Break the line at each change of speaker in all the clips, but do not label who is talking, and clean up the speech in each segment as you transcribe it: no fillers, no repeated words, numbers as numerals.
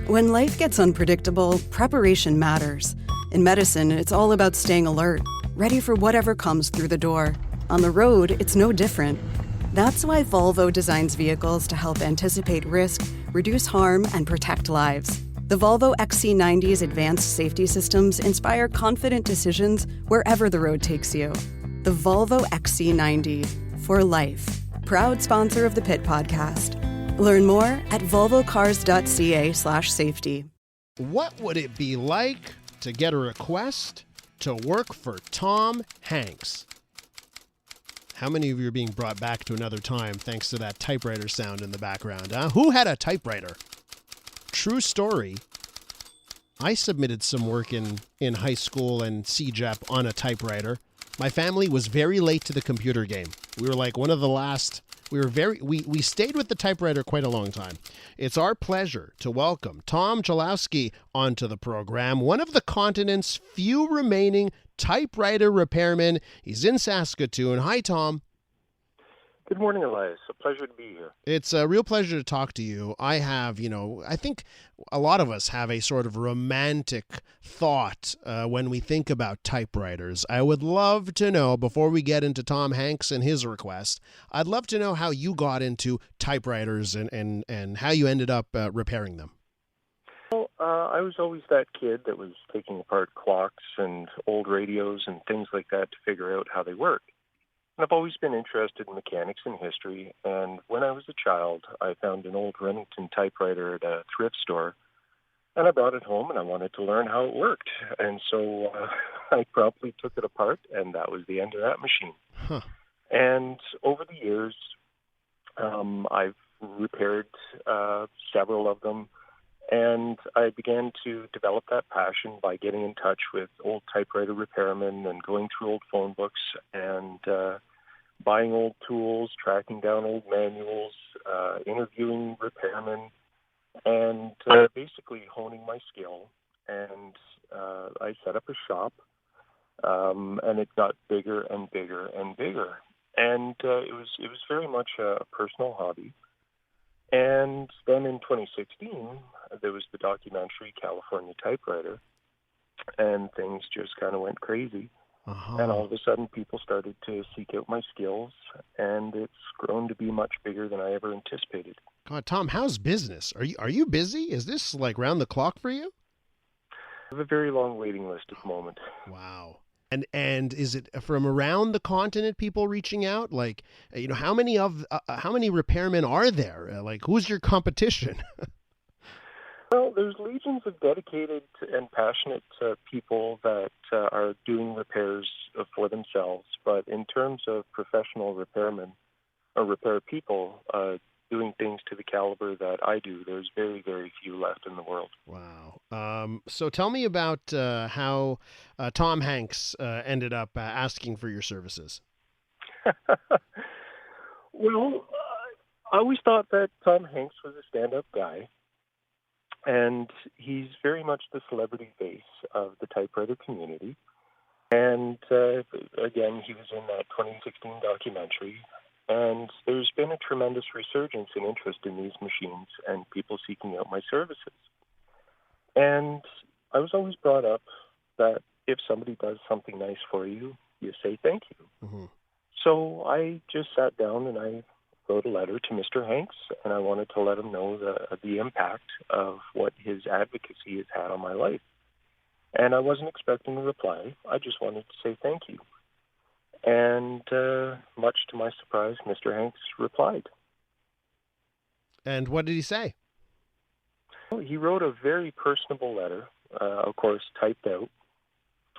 When life gets unpredictable, preparation matters. In medicine, it's all about staying alert, ready for whatever comes through the door. On the road, it's no different. That's why Volvo designs vehicles to help anticipate risk, reduce harm, and protect lives. The Volvo XC90's advanced safety systems inspire confident decisions wherever the road takes you. The Volvo XC90, for life. Proud sponsor of the Pit Podcast. Learn more at volvocars.ca/safety.
What would it be like to get a request to work for Thom Hanks? How many of you are being brought back to another time thanks to that typewriter sound in the background? Huh? Who had a typewriter? True story. I submitted some work in high school and CJEP on a typewriter. My family was very late to the computer game. We were like one of the last. We stayed with the typewriter quite a long time. It's our pleasure to welcome Thom Cholowski onto the program, one of the continent's few remaining typewriter repairmen. He's in Saskatoon. Hi, Thom.
Good morning, Elias. A pleasure to be here.
It's a real pleasure to talk to you. I think a lot of us have a sort of romantic thought when we think about typewriters. I would love to know, before we get into Thom Hanks and his request, I'd love to know how you got into typewriters and how you ended up repairing them.
Well, I was always that kid that was taking apart clocks and old radios and things like that to figure out how they work. And I've always been interested in mechanics and history, and when I was a child, I found an old Remington typewriter at a thrift store, and I brought it home, and I wanted to learn how it worked. And so I promptly took it apart, and that was the end of that machine.
Huh.
And over the years, I've repaired several of them, and I began to develop that passion by getting in touch with old typewriter repairmen and going through old phone books and buying old tools, tracking down old manuals, interviewing repairmen, and basically honing my skill. And I set up a shop, and it got bigger and bigger and bigger. And it was very much a personal hobby. And then in 2016, there was the documentary California Typewriter, and things just kind of went crazy.
Uh-huh.
And all of a sudden, people started to seek out my skills, and it's grown to be much bigger than I ever anticipated.
God, Thom, how's business? Are you busy? Is this like round the clock for you?
I have a very long waiting list at the moment.
Wow. And is it from around the continent, people reaching out? Like, how many repairmen are there? Like, who's your competition?
Well, there's legions of dedicated and passionate people that are doing repairs for themselves. But in terms of professional repairmen or repair people doing things to the caliber that I do, there's very, very few left in the world.
Wow. So tell me about how Thom Hanks ended up asking for your services.
Well, I always thought that Thom Hanks was a stand-up guy, and he's very much the celebrity face of the typewriter community. And again, he was in that 2016 documentary. And there's been a tremendous resurgence in interest in these machines and people seeking out my services. And I was always brought up that if somebody does something nice for you, you say thank you.
Mm-hmm.
So I just sat down and I wrote a letter to Mr. Hanks, and I wanted to let him know the impact of what his advocacy has had on my life. And I wasn't expecting a reply. I just wanted to say thank you. And much to my surprise, Mr. Hanks replied.
And what did he say?
Well, he wrote a very personable letter, of course, typed out,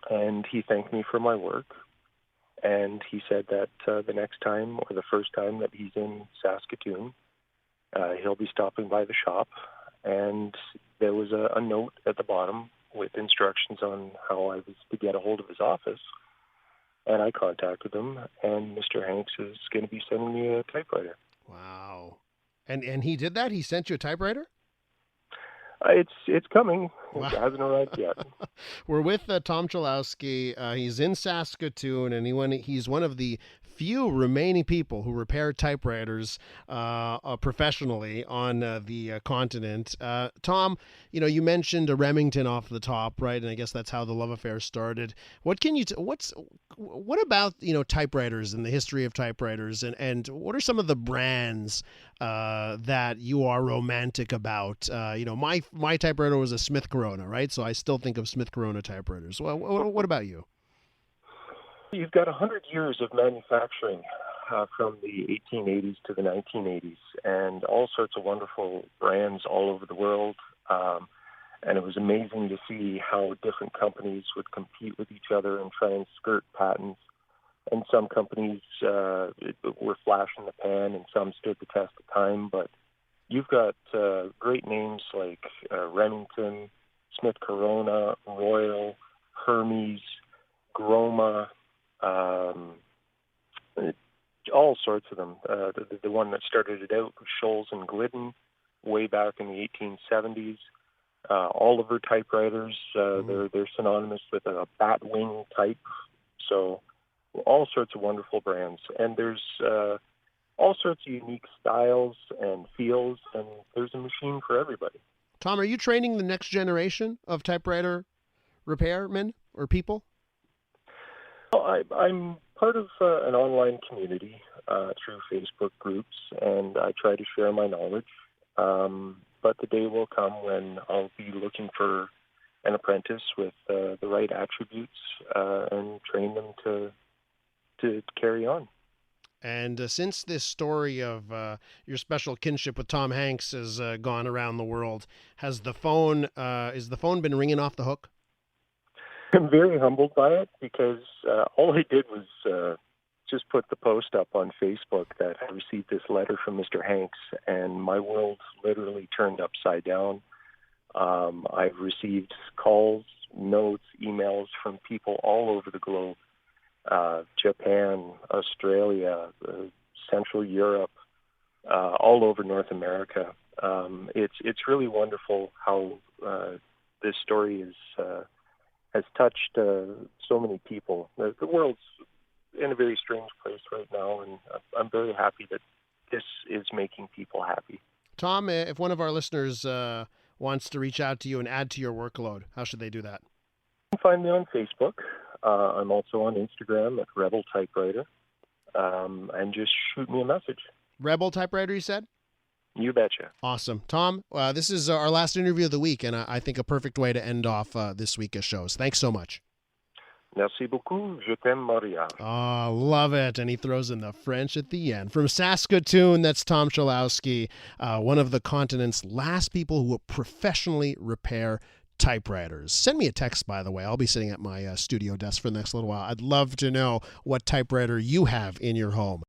and he thanked me for my work. And he said that the next time or the first time that he's in Saskatoon, he'll be stopping by the shop. And there was a note at the bottom with instructions on how I was to get a hold of his office. And I contacted him, and Mr. Hanks is going to be sending me a typewriter.
Wow. And he did that? He sent you a typewriter?
It's coming.
Wow.
It hasn't arrived yet.
We're with Thom Cholowski. He's in Saskatoon, and he's one of the few remaining people who repair typewriters professionally on the continent. Thom, you mentioned a Remington off the top, right? And I guess that's how the love affair started. What can you? What about typewriters and the history of typewriters, and what are some of the brands that you are romantic about? My typewriter was a Smith Corona, right? So I still think of Smith Corona typewriters. Well, what about you?
You've got 100 years of manufacturing from the 1880s to the 1980s, and all sorts of wonderful brands all over the world. And it was amazing to see how different companies would compete with each other and try and skirt patents. And some companies were flash in the pan, and some stood the test of time. But you've got great names like Remington, Smith Corona, Royal, Hermes, Groma, all sorts of them. The one that started it out was Scholes and Glidden way back in the 1870s. Oliver typewriters, they're synonymous with a bat wing type. So all sorts of wonderful brands. And there's all sorts of unique styles and feels, and there's a machine for everybody.
Thom, are you training the next generation of typewriter repairmen or people?
Well, I'm part of an online community through Facebook groups, and I try to share my knowledge. But the day will come when I'll be looking for an apprentice with the right attributes and train them to carry on.
And since this story of your special kinship with Tom Hanks has gone around the world, is the phone been ringing off the hook?
I'm very humbled by it because all I did was just put the post up on Facebook that I received this letter from Mr. Hanks, and my world literally turned upside down. I've received calls, notes, emails from people all over the globe, Japan, Australia, Central Europe, all over North America. It's really wonderful how this story has touched so many people. The world's in a very strange place right now, and I'm very happy that this is making people happy.
Thom, if one of our listeners wants to reach out to you and add to your workload, how should they do that?
You can find me on Facebook. I'm also on Instagram at Rebel Typewriter, and just shoot me a message.
Rebel Typewriter, you said?
You betcha.
Awesome. Thom, this is our last interview of the week, and I think a perfect way to end off this week of shows. Thanks so much.
Merci beaucoup. Je t'aime, Montréal.
Oh, love it. And he throws in the French at the end. From Saskatoon, that's Thom Cholowski, one of the continent's last people who will professionally repair typewriters. Send me a text, by the way. I'll be sitting at my studio desk for the next little while. I'd love to know what typewriter you have in your home.